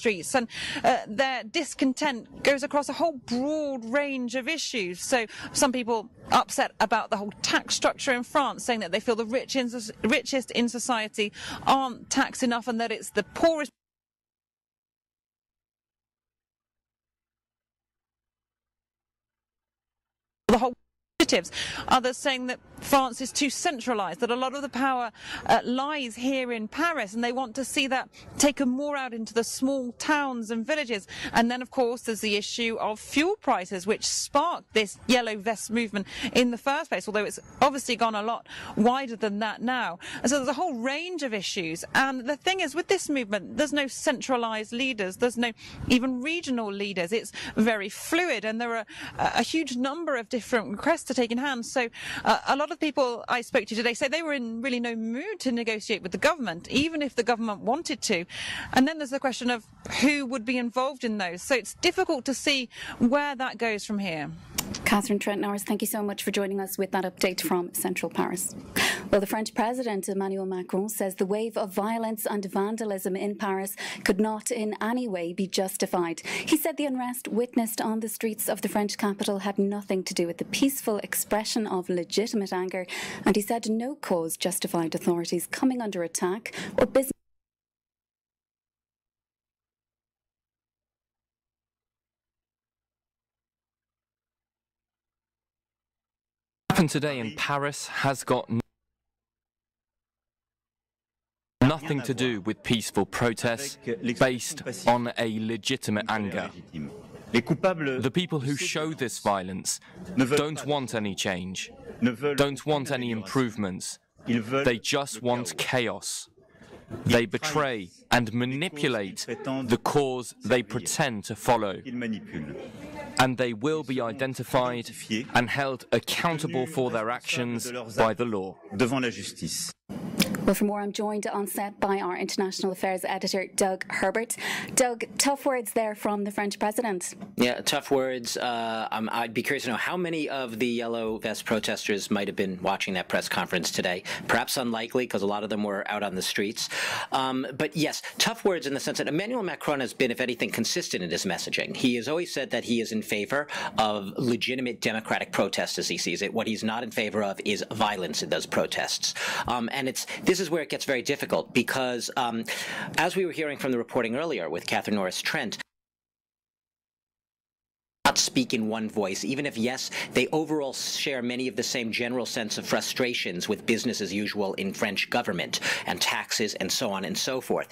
streets, and their discontent goes across a whole broad range of issues. So some people upset about the whole tax structure in France, saying that they feel the richest in society aren't taxed enough and that it's the poorest the whole. Others saying that France is too centralised, that a lot of the power lies here in Paris, and they want to see that taken more out into the small towns and villages. And then, of course, there's the issue of fuel prices, which sparked this yellow vest movement in the first place, although it's obviously gone a lot wider than that now. And so there's a whole range of issues. And the thing is, with this movement, there's no centralised leaders. There's no even regional leaders. It's very fluid, and there are a huge number of different requests to take in hand. So a lot of people I spoke to today say they were in really no mood to negotiate with the government, even if the government wanted to. And then there's the question of who would be involved in those. So it's difficult to see where that goes from here. Catherine Trent-Norris, thank you so much for joining us with that update from central Paris. Well, the French President Emmanuel Macron says the wave of violence and vandalism in Paris could not in any way be justified. He said the unrest witnessed on the streets of the French capital had nothing to do with the peaceful expression of legitimate anger, and he said no cause justified authorities coming under attack or business. Happened today in Paris has got nothing to do with peaceful protests based on a legitimate anger. The people who show this violence don't want any change, don't want any improvements. They just want chaos. They betray and manipulate the cause they pretend to follow. And they will be identified and held accountable for their actions by the law. Well, for more, I'm joined on set by our international affairs editor, Doug Herbert. Doug, tough words there from the French president. Yeah, tough words. I'd be curious to know how many of the yellow vest protesters might have been watching that press conference today. Perhaps unlikely, because a lot of them were out on the streets. But yes, tough words in the sense that Emmanuel Macron has been, if anything, consistent in his messaging. He has always said that he is in favor of legitimate democratic protests as he sees it. What he's not in favor of is violence in those protests. And this is where it gets very difficult because, as we were hearing from the reporting earlier with Catherine Norris-Trent, not speak in one voice, even if, yes, they overall share many of the same general sense of frustrations with business as usual in French government and taxes and so on and so forth.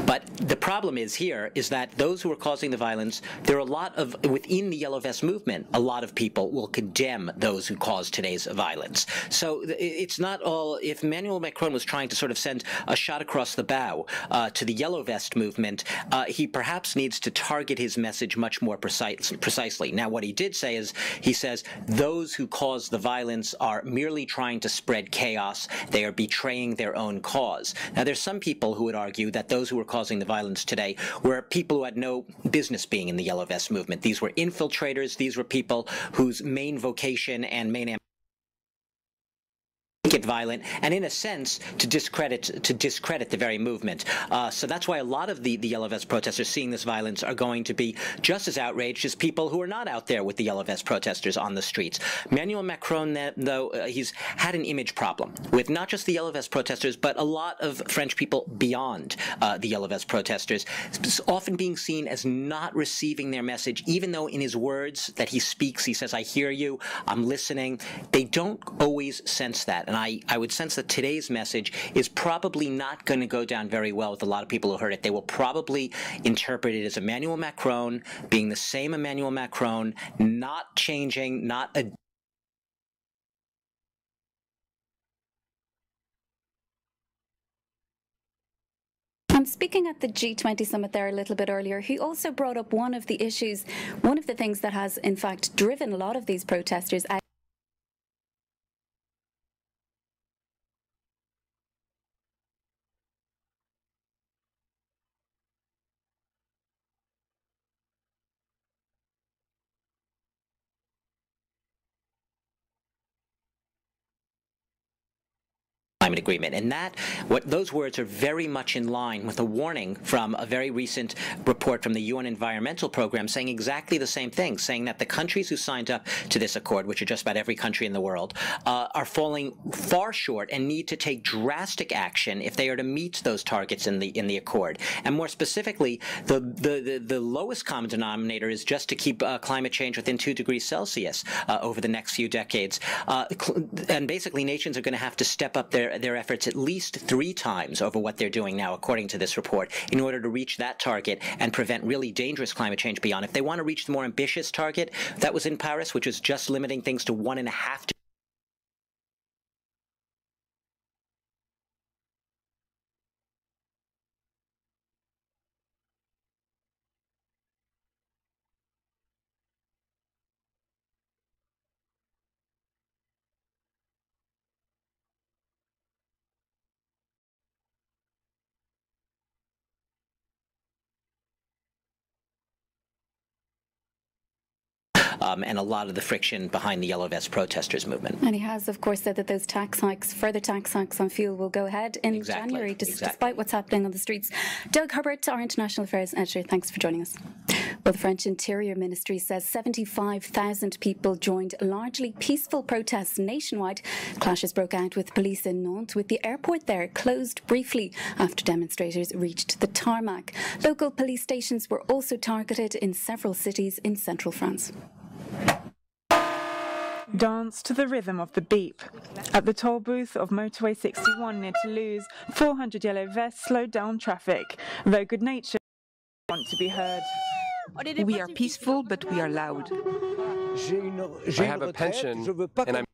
But the problem is here is that those who are causing the violence, there are a lot of, within the Yellow Vest movement, a lot of people will condemn those who caused today's violence. So it's not all, if Emmanuel Macron was trying to sort of send a shot across the bow to the Yellow Vest movement, he perhaps needs to target his message much more precisely. Now, what he did say is, he says, those who caused the violence are merely trying to spread chaos. They are betraying their own cause. Now, there's some people who would argue that those who were causing the violence today were people who had no business being in the Yellow Vest movement. These were infiltrators. These were people whose main vocation and main ambition get violent, and in a sense to discredit the very movement. So that's why a lot of the Yellow Vest protesters seeing this violence are going to be just as outraged as people who are not out there with the Yellow Vest protesters on the streets. Emmanuel Macron, though, he's had an image problem with not just the Yellow Vest protesters, but a lot of French people beyond the Yellow Vest protesters, often being seen as not receiving their message, even though in his words that he speaks, he says, "I hear you, I'm listening." They don't always sense that, and I would sense that today's message is probably not going to go down very well with a lot of people who heard it. They will probably interpret it as Emmanuel Macron being the same Emmanuel Macron, not changing, not a And speaking at the G20 summit there a little bit earlier, he also brought up one of the issues, one of the things that has in fact driven a lot of these protesters out. climate agreement. And those words are very much in line with a warning from a very recent report from the UN Environmental Program saying exactly the same thing, saying that the countries who signed up to this accord, which are just about every country in the world, are falling far short and need to take drastic action if they are to meet those targets in the accord. And more specifically, the lowest common denominator is just to keep climate change within 2 degrees Celsius over the next few decades. And basically, nations are going to have to step up their efforts at least 3 times over what they're doing now, according to this report, in order to reach that target and prevent really dangerous climate change beyond. If they want to reach the more ambitious target that was in Paris, which is just limiting things to 1.5 degrees, and a lot of the friction behind the Yellow Vest protesters movement. And he has, of course, said that those further tax hikes on fuel will go ahead in January, despite what's happening on the streets. Doug Herbert, our International Affairs Editor, thanks for joining us. Well, the French Interior Ministry says 75,000 people joined largely peaceful protests nationwide. Clashes broke out with police in Nantes, with the airport there closed briefly after demonstrators reached the tarmac. Local police stations were also targeted in several cities in central France. Dance to the rhythm of the beep. At the toll booth of motorway 61 near Toulouse, 400 yellow vests slowed down traffic, though good-natured want to be heard. We are peaceful, but we are loud. I have a pension, and I'm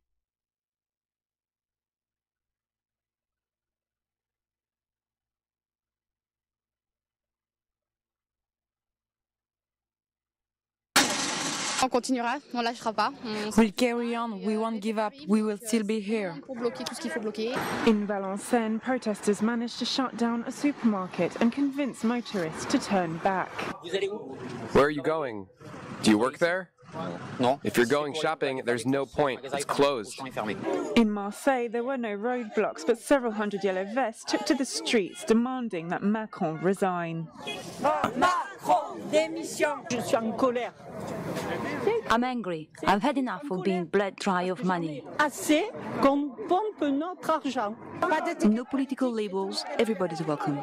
On continuera, on lâchera pas. We'll carry on, we won't give up, we will still be here. Pour bloquer tout ce qu'il faut bloquer. In Valenciennes, protesters managed to shut down a supermarket and convince motorists to turn back. Where are you going? Do you work there? No. If you're going shopping, there's no point. It's closed. In Marseille, there were no roadblocks, but several hundred yellow vests took to the streets demanding that Macron resign. Macron, démission! Je suis en colère. I'm angry. I've had enough of being bled dry of money. Assez qu'on pompe notre argent. No political labels, everybody's welcome.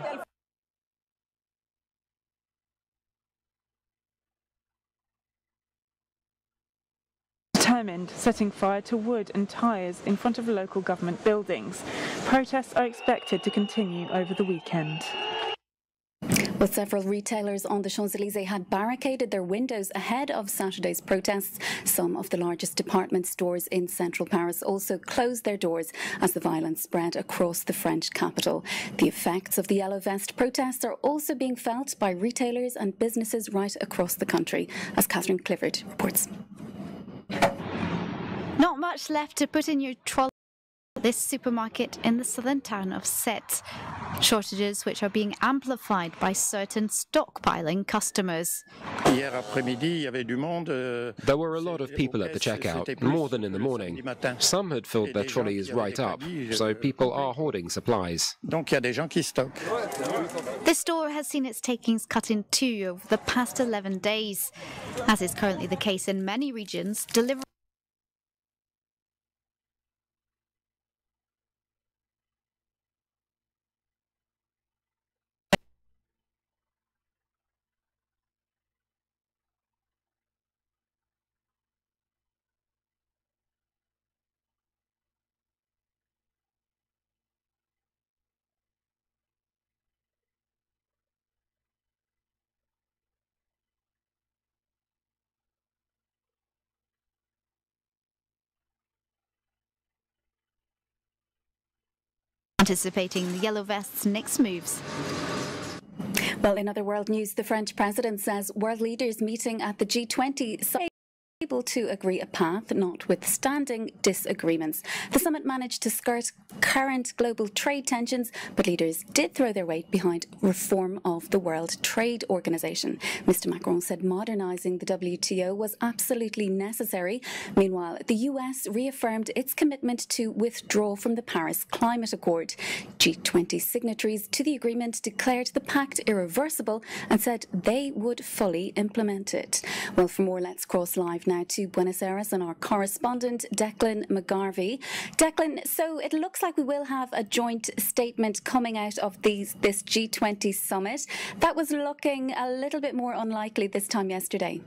Determined, setting fire to wood and tyres in front of local government buildings. Protests are expected to continue over the weekend. Well, several retailers on the Champs-Élysées had barricaded their windows ahead of Saturday's protests. Some of the largest department stores in central Paris also closed their doors as the violence spread across the French capital. The effects of the Yellow Vest protests are also being felt by retailers and businesses right across the country, as Catherine Clifford reports. Not much left to put in your trolley. This supermarket in the southern town of Sète. Shortages which are being amplified by certain stockpiling customers. There were a lot of people at the checkout, more than in the morning. Some had filled their trolleys right up, so people are hoarding supplies. The store has seen its takings cut in 2 over the past 11 days. As is currently the case in many regions, delivery anticipating the Yellow Vests' next moves. Well, in other world news, the French president says world leaders meeting at the G20 able to agree a path, notwithstanding disagreements. The summit managed to skirt current global trade tensions, but leaders did throw their weight behind reform of the World Trade Organization. Mr. Macron said modernising the WTO was absolutely necessary. Meanwhile, the US reaffirmed its commitment to withdraw from the Paris Climate Accord. G20 signatories to the agreement declared the pact irreversible and said they would fully implement it. Well, for more, let's cross live now to Buenos Aires and our correspondent Declan McGarvey. Declan, so it looks like we will have a joint statement coming out of this G20 summit. That was looking a little bit more unlikely this time yesterday.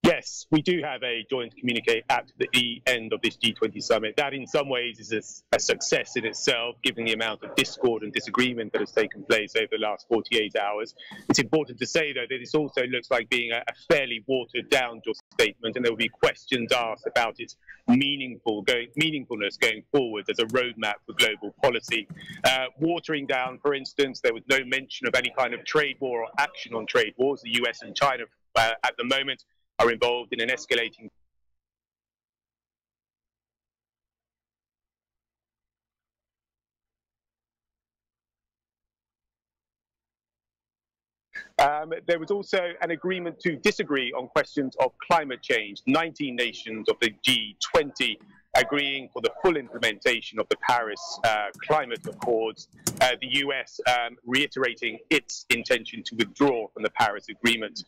Yes, we do have a joint communique at the end of this G20 summit. That in some ways is a success in itself, given the amount of discord and disagreement that has taken place over the last 48 hours. It's important to say, though, that this also looks like being a fairly watered down joint statement, and there will be questions asked about its meaningfulness going forward as a roadmap for global policy. Watering down, for instance, there was no mention of any kind of trade war or action on trade wars. The US and China at the moment are involved in an escalating there was also an agreement to disagree on questions of climate change. 19 nations of the G20 agreeing for the full implementation of the Paris Climate Accords. The US reiterating its intention to withdraw from the Paris Agreement.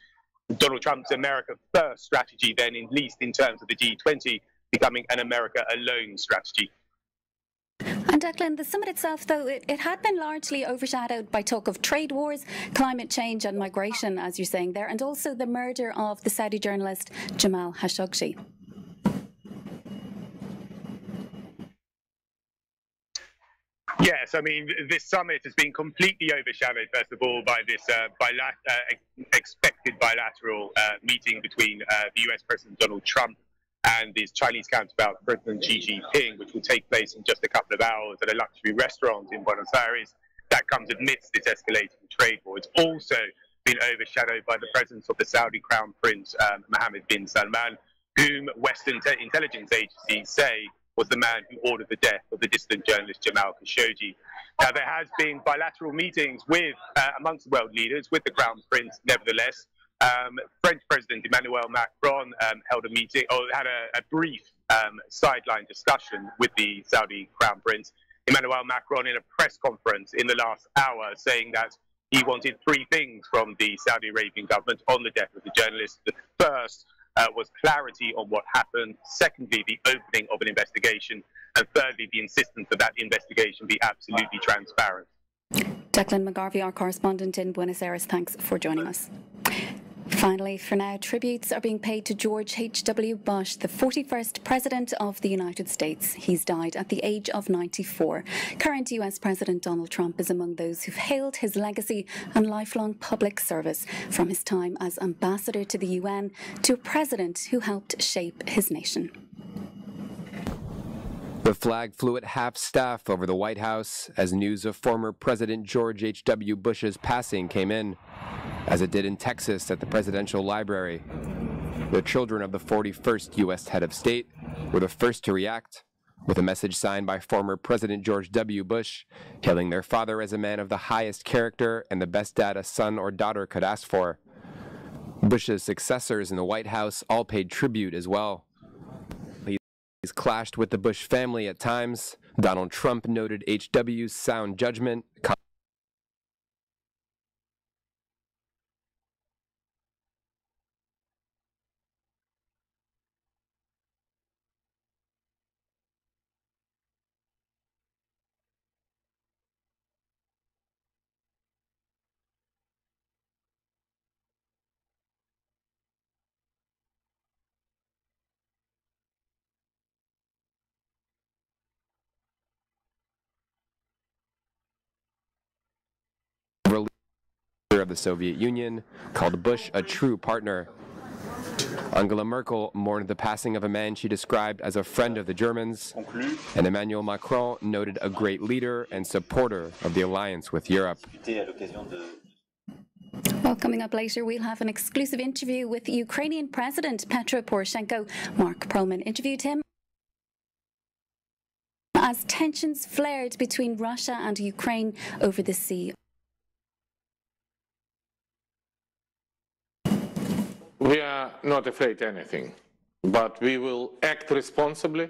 Donald Trump's America First strategy then, at least in terms of the G20, becoming an America Alone strategy. And Declan, the summit itself, though, it had been largely overshadowed by talk of trade wars, climate change and migration, as you're saying there, and also the murder of the Saudi journalist Jamal Khashoggi. Yes, I mean, this summit has been completely overshadowed, first of all, by this expected bilateral meeting between the US President Donald Trump and his Chinese counterpart, President Xi Jinping, which will take place in just a couple of hours at a luxury restaurant in Buenos Aires. That comes amidst this escalating trade war. It's also been overshadowed by the presence of the Saudi Crown Prince, Mohammed bin Salman, whom Western intelligence agencies say was the man who ordered the death of the dissident journalist Jamal Khashoggi. Now, there has been bilateral meetings with amongst world leaders with the Crown Prince. Nevertheless, French President Emmanuel Macron held a meeting, or had a brief sideline discussion with the Saudi Crown Prince. Emmanuel Macron, in a press conference in the last hour, saying that he wanted three things from the Saudi Arabian government on the death of the journalist. The first was clarity on what happened. Secondly, the opening of an investigation. And thirdly, the insistence that that investigation be absolutely transparent. Declan McGarvey, our correspondent in Buenos Aires, thanks for joining us. Finally, for now, tributes are being paid to George H.W. Bush, the 41st President of the United States. He's died at the age of 94. Current US President Donald Trump is among those who've hailed his legacy and lifelong public service, from his time as ambassador to the UN to a president who helped shape his nation. The flag flew at half-staff over the White House as news of former President George H.W. Bush's passing came in, as it did in Texas at the Presidential Library. The children of the 41st U.S. head of state were the first to react, with a message signed by former President George W. Bush, hailing their father as a man of the highest character and the best dad a son or daughter could ask for. Bush's successors in the White House all paid tribute as well. He's clashed with the Bush family at times. Donald Trump noted H.W.'s sound judgment, of the Soviet Union, called Bush a true partner. Angela Merkel mourned the passing of a man she described as a friend of the Germans, and Emmanuel Macron noted a great leader and supporter of the alliance with Europe. Well, coming up later, we'll have an exclusive interview with Ukrainian President Petro Poroshenko. Mark Perlman interviewed him as tensions flared between Russia and Ukraine over the sea. We are not afraid of anything, but we will act responsibly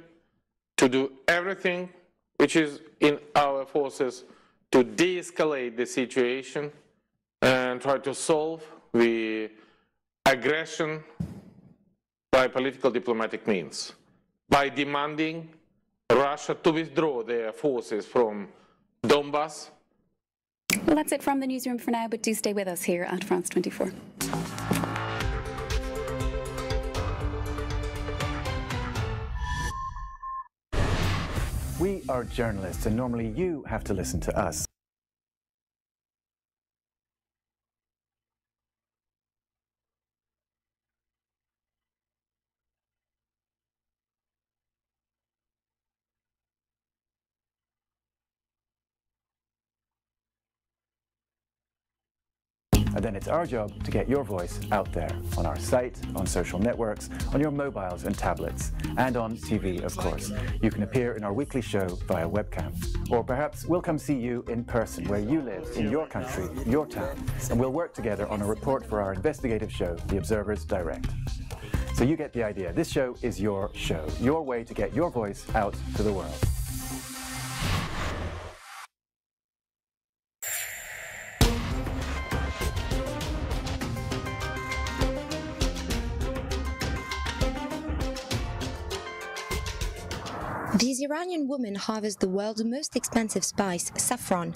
to do everything which is in our forces to de-escalate the situation and try to solve the aggression by political diplomatic means, by demanding Russia to withdraw their forces from Donbass. Well, that's it from the newsroom for now, but do stay with us here at France 24. We are journalists, and normally you have to listen to us. And then it's our job to get your voice out there on our site, on social networks, on your mobiles and tablets, and on TV, of course. You can appear in our weekly show via webcam. Or perhaps we'll come see you in person where you live, in your country, your town, and we'll work together on a report for our investigative show, The Observer's Direct. So you get the idea. This show is your show, your way to get your voice out to the world. These Iranian women harvest the world's most expensive spice, saffron.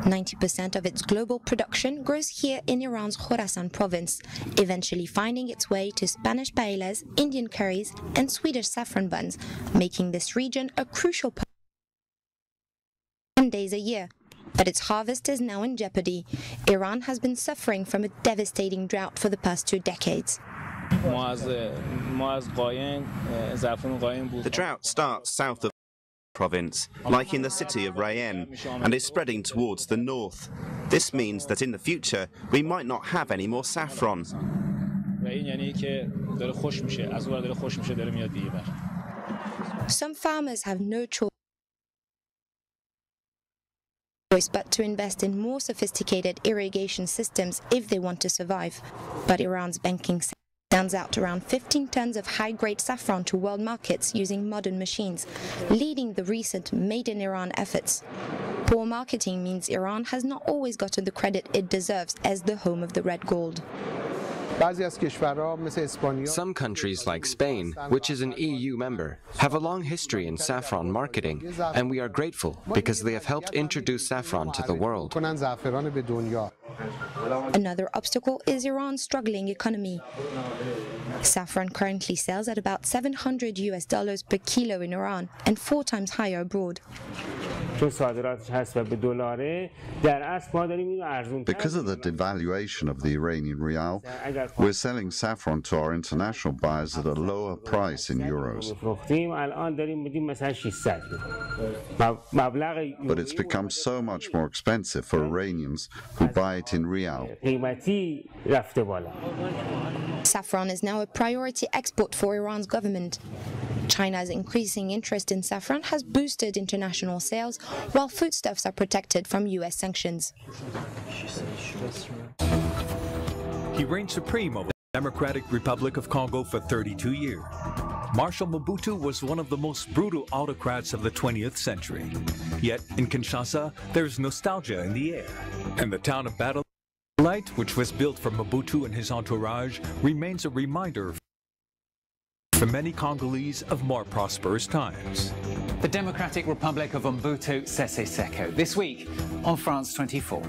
90% of its global production grows here in Iran's Khorasan province, eventually finding its way to Spanish paellas, Indian curries, and Swedish saffron buns, making this region a crucial part 10 days a year. But its harvest is now in jeopardy. Iran has been suffering from a devastating drought for the past 2 decades. The drought starts south of the province, like in the city of Rayen, and is spreading towards the north. This means that in the future, we might not have any more saffron. Some farmers have no choice but to invest in more sophisticated irrigation systems if they want to survive. But Iran's banking sector stands out around 15 tons of high-grade saffron to world markets using modern machines, leading the recent Made in Iran efforts. Poor marketing means Iran has not always gotten the credit it deserves as the home of the red gold. Some countries like Spain, which is an EU member, have a long history in saffron marketing, and we are grateful because they have helped introduce saffron to the world. Another obstacle is Iran's struggling economy. Saffron currently sells at about $700 per kilo in Iran and 4 times higher abroad. Because of the devaluation of the Iranian rial, we're selling saffron to our international buyers at a lower price in euros. But it's become so much more expensive for Iranians who buy it in rial. Saffron is now a priority export for Iran's government. China's increasing interest in saffron has boosted international sales, while foodstuffs are protected from U.S. sanctions. He reigned supreme over the Democratic Republic of Congo for 32 years. Marshal Mobutu was one of the most brutal autocrats of the 20th century. Yet, in Kinshasa, there's nostalgia in the air. And the town of Battle Light, which was built for Mobutu and his entourage, remains a reminder for many Congolese of more prosperous times. The Democratic Republic of Mobutu Sese Seko, this week on France 24.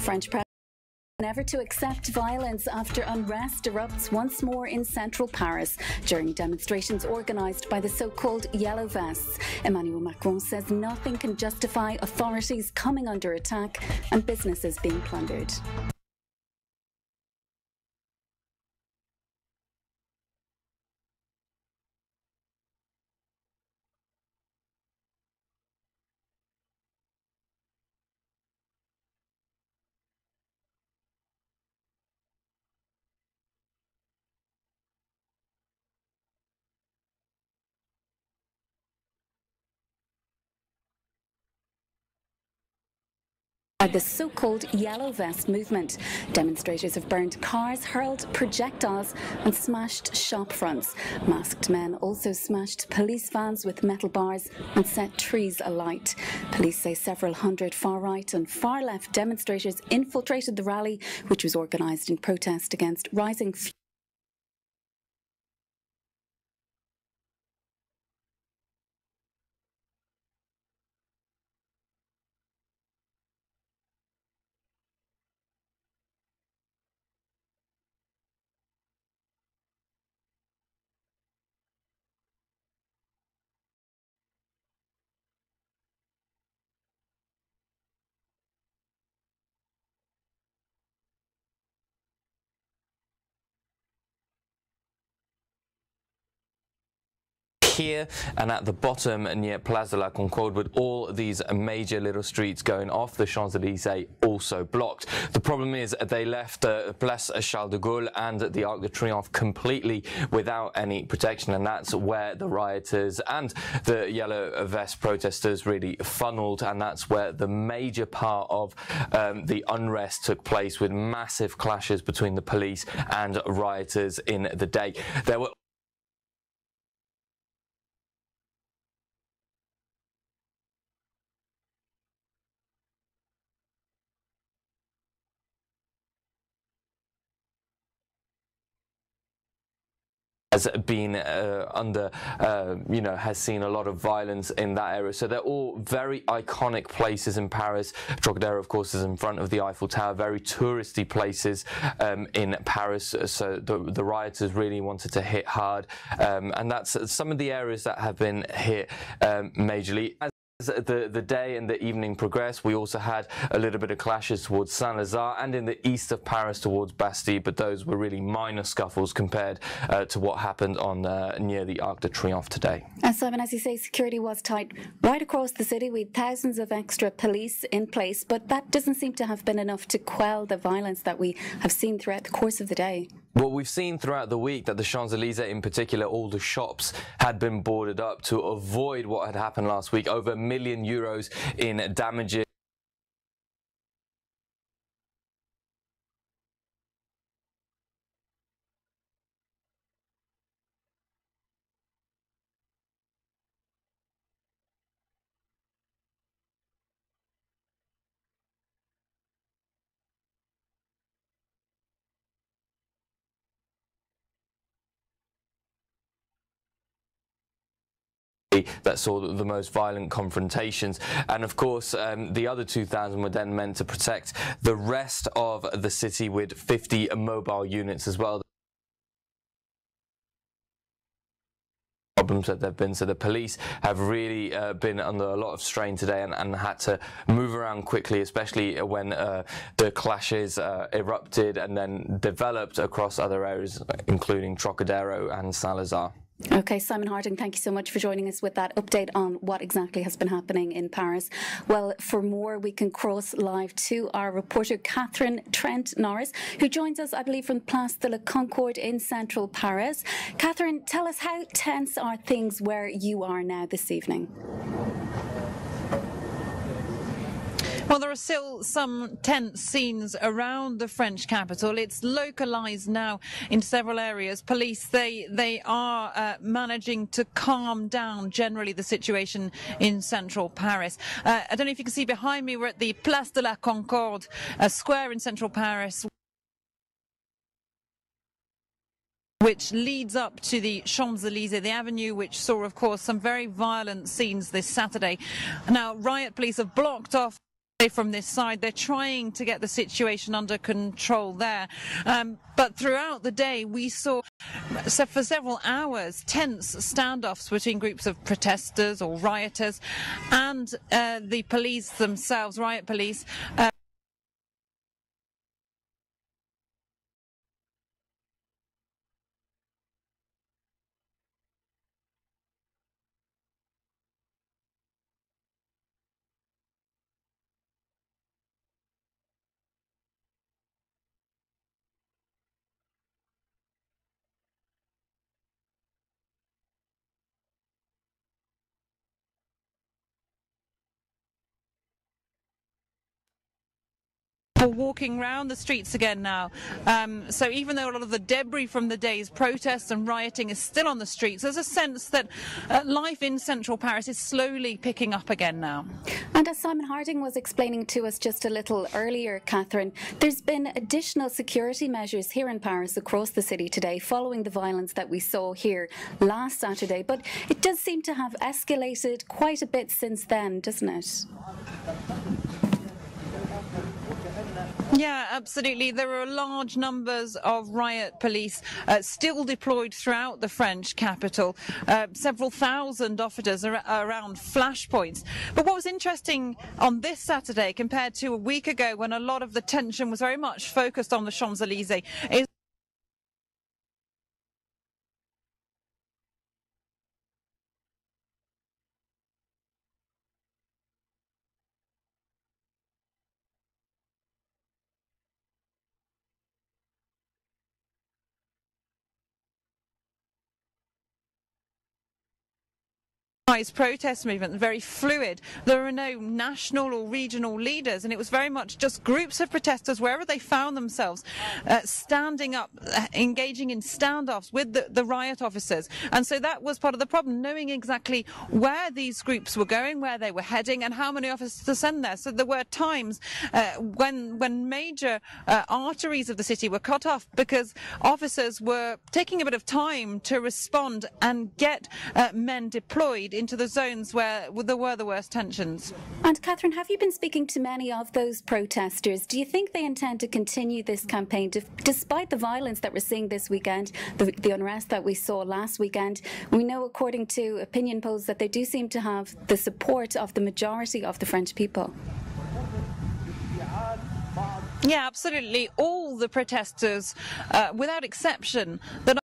French President never to accept violence after unrest erupts once more in central Paris during demonstrations organised by the so-called Yellow Vests. Emmanuel Macron says nothing can justify authorities coming under attack and businesses being plundered. The so-called Yellow Vest movement. Demonstrators have burned cars, hurled projectiles and smashed shop fronts. Masked men also smashed police vans with metal bars and set trees alight. Police say several hundred far-right and far-left demonstrators infiltrated the rally, which was organised in protest against rising here and at the bottom near Place de la Concorde, with all these major little streets going off, the Champs-Élysées also blocked. The problem is they left Place Charles de Gaulle and the Arc de Triomphe completely without any protection, and that's where the rioters and the Yellow Vest protesters really funneled, and that's where the major part of the unrest took place, with massive clashes between the police and rioters in the day. There were has been has seen a lot of violence in that area. So they're all very iconic places in Paris. Trocadero, of course, is in front of the Eiffel Tower, very touristy places in Paris. So the rioters really wanted to hit hard, and that's some of the areas that have been hit majorly. As the day and the evening progressed, we also had a little bit of clashes towards Saint-Lazare and in the east of Paris towards Bastille, but those were really minor scuffles compared to what happened on near the Arc de Triomphe today. Simon, as you say, security was tight right across the city with thousands of extra police in place, but that doesn't seem to have been enough to quell the violence that we have seen throughout the course of the day. Well, we've seen throughout the week that the Champs-Élysées in particular, all the shops had been boarded up to avoid what had happened last week. Over €1 million in damages. That saw the most violent confrontations, and of course the other 2,000 were then meant to protect the rest of the city with 50 mobile units as well. Problems that there have been, so the police have really been under a lot of strain today and had to move around quickly, especially when the clashes erupted and then developed across other areas, including Trocadero and Saint-Lazare. Okay, Simon Harding, thank you so much for joining us with that update on what exactly has been happening in Paris. Well, for more, we can cross live to our reporter Catherine Trent Norris, who joins us, I believe, from Place de la Concorde in central Paris. Catherine, tell us, how tense are things where you are now this evening? Well, there are still some tense scenes around the French capital. It's localized now in several areas. Police, they are managing to calm down generally the situation in central Paris. I don't know if you can see behind me, we're at the Place de la Concorde, a square in central Paris, which leads up to the Champs-Élysées, the avenue which saw, of course, some very violent scenes this Saturday. Now, riot police have blocked off from this side. They're trying to get the situation under control there. But throughout the day, we saw, for several hours, tense standoffs between groups of protesters or rioters and the police themselves, riot police. Walking around the streets again now. So even though a lot of the debris from the day's protests and rioting is still on the streets, there's a sense that life in central Paris is slowly picking up again now. And as Simon Harding was explaining to us just a little earlier, Catherine, there's been additional security measures here in Paris across the city today following the violence that we saw here last Saturday. But it does seem to have escalated quite a bit since then, doesn't it? Yeah, absolutely. There are large numbers of riot police still deployed throughout the French capital. Several thousand officers are around flashpoints. But what was interesting on this Saturday compared to a week ago when a lot of the tension was very much focused on the Champs-Élysées is protest movement, very fluid. There are no national or regional leaders, and it was very much just groups of protesters wherever they found themselves standing up, engaging in standoffs with the riot officers. And so that was part of the problem, knowing exactly where these groups were going, where they were heading, and how many officers to send there. So there were times when major arteries of the city were cut off because officers were taking a bit of time to respond and get men deployed into the zones where there were the worst tensions. And Catherine, have you been speaking to many of those protesters? Do you think they intend to continue this campaign despite the violence that we're seeing this weekend, the unrest that we saw last weekend? We know, according to opinion polls, that they do seem to have the support of the majority of the French people. Yeah, absolutely. All the protesters, without exception, that